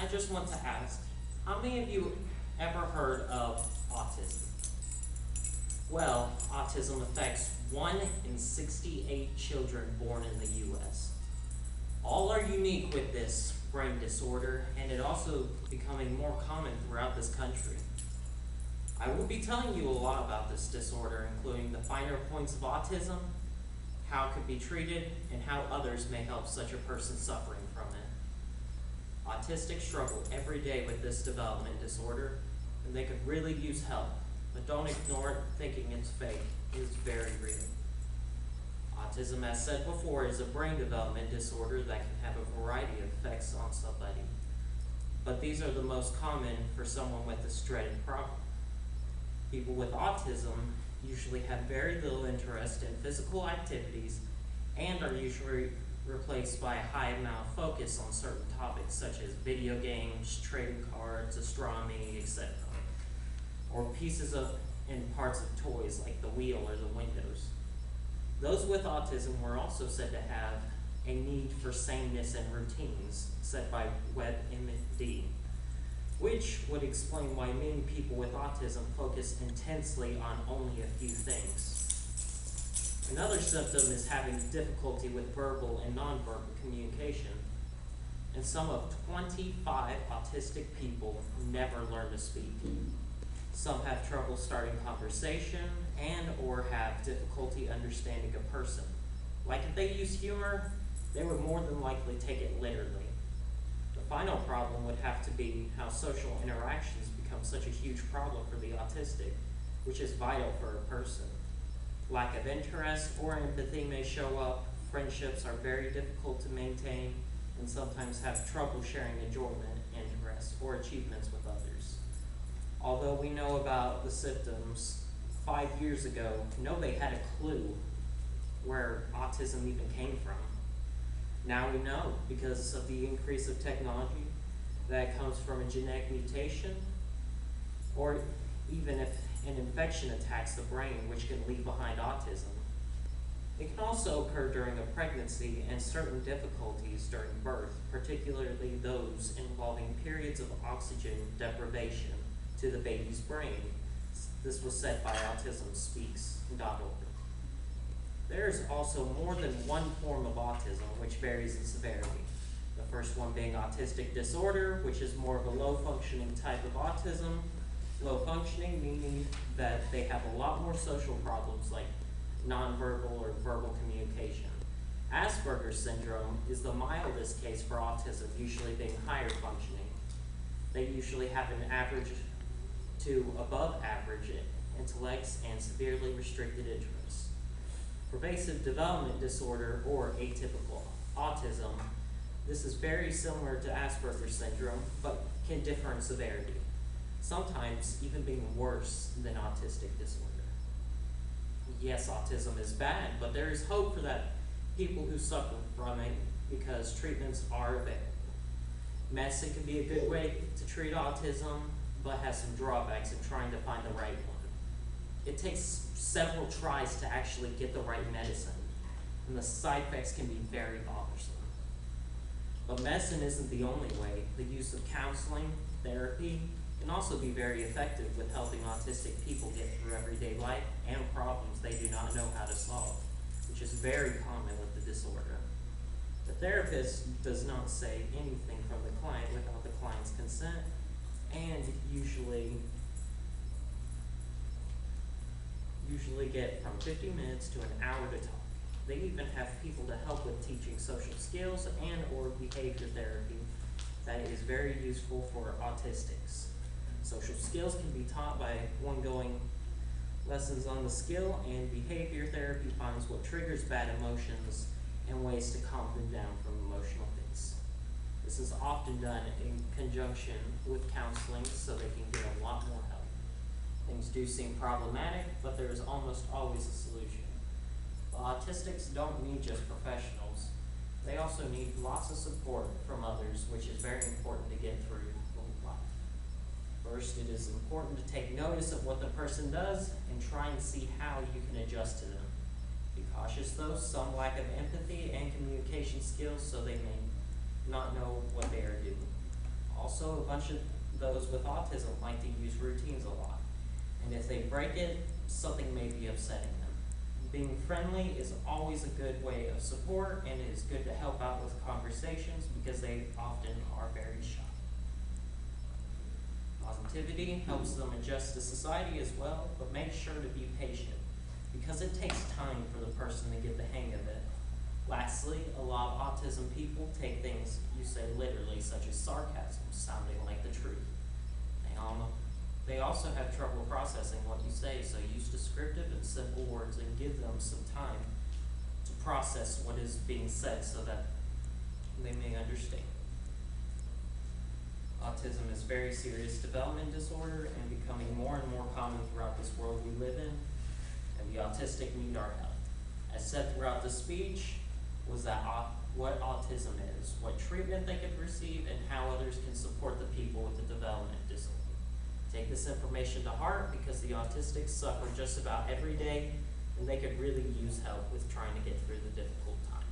I just want to ask, how many of you ever heard of autism? Well, autism affects 1 in 68 children born in the U.S. All are unique with this brain disorder, and it also becoming more common throughout this country. I will be telling you a lot about this disorder, including the finer points of autism, how it could be treated, and how others may help such a person suffering from it. Autistics struggle every day with this development disorder, and they could really use help, but don't ignore it thinking it's fake. It is very real. Autism, as said before, is a brain development disorder that can have a variety of effects on somebody, but these are the most common for someone with this dreaded problem. People with autism usually have very little interest in physical activities and are usually replaced by a high amount of focus on certain topics such as video games, trading cards, astronomy, etc. Or pieces of and parts of toys like the wheel or the windows. Those with autism were also said to have a need for sameness and routines set by WebMD, which would explain why many people with autism focus intensely on only a few things. Another symptom is having difficulty with verbal and nonverbal communication, and some of 25 autistic people never learn to speak. Some have trouble starting conversation and or have difficulty understanding a person. Like if they use humor, they would more than likely take it literally. The final problem would have to be how social interactions become such a huge problem for the autistic, which is vital for a person. Lack of interest or empathy may show up, friendships are very difficult to maintain, and sometimes have trouble sharing enjoyment, interests, or achievements with others. Although we know about the symptoms, 5 years ago, nobody had a clue where autism even came from. Now we know, because of the increase of technology, that it comes from a genetic mutation, or even if an infection attacks the brain, which can leave behind autism. It can also occur during a pregnancy and certain difficulties during birth, particularly those involving periods of oxygen deprivation to the baby's brain. This was said by autismspeaks.org. There is also more than one form of autism, which varies in severity. The first one being autistic disorder, which is more of a low-functioning type of autism. Low functioning meaning that they have a lot more social problems like nonverbal or verbal communication. Asperger's syndrome is the mildest case for autism, usually being higher functioning. They usually have an average to above average intellects and severely restricted interests. Pervasive development disorder or atypical autism, this is very similar to Asperger's syndrome, but can differ in severity, sometimes even being worse than autistic disorder. Yes, autism is bad, but there is hope for that people who suffer from it because treatments are available. Medicine can be a good way to treat autism, but has some drawbacks in trying to find the right one. It takes several tries to actually get the right medicine, and the side effects can be very bothersome. But medicine isn't the only way. The use of counseling, therapy, can also be very effective with helping autistic people get through everyday life and problems they do not know how to solve, which is very common with the disorder. The therapist does not say anything from the client without the client's consent, and usually get from 50 minutes to an hour to talk. They even have people to help with teaching social skills and or behavior therapy that is very useful for autistics. Social skills can be taught by ongoing lessons on the skill, and behavior therapy finds what triggers bad emotions and ways to calm them down from emotional fits. This is often done in conjunction with counseling so they can get a lot more help. Things do seem problematic, but there is almost always a solution. The autistics don't need just professionals. They also need lots of support from others, which is very important to get through life. First, it is important to take notice of what the person does and try and see how you can adjust to them. Be cautious though, some lack of empathy and communication skills, so they may not know what they are doing. Also, Also, a bunch of those with autism like to use routines a lot. And if they break it, something may be upsetting them. Being friendly is always a good way of support, and it is good to help out with conversations because they often are very shy. Positivity helps them adjust to society as well, but make sure to be patient because it takes time for the person to get the hang of it. Lastly, a lot of autism people take things you say literally, such as sarcasm, sounding like the truth. They also have trouble processing what you say, so use descriptive and simple words and give them some time to process what is being said so that they may understand. Autism is a very serious development disorder and becoming more and more common throughout this world we live in, and the autistic need our help. As said throughout the speech, was that what autism is, what treatment they could receive, and how others can support the people with the development disorder. Take this information to heart because the autistics suffer just about every day, and they could really use help with trying to get through the difficult times.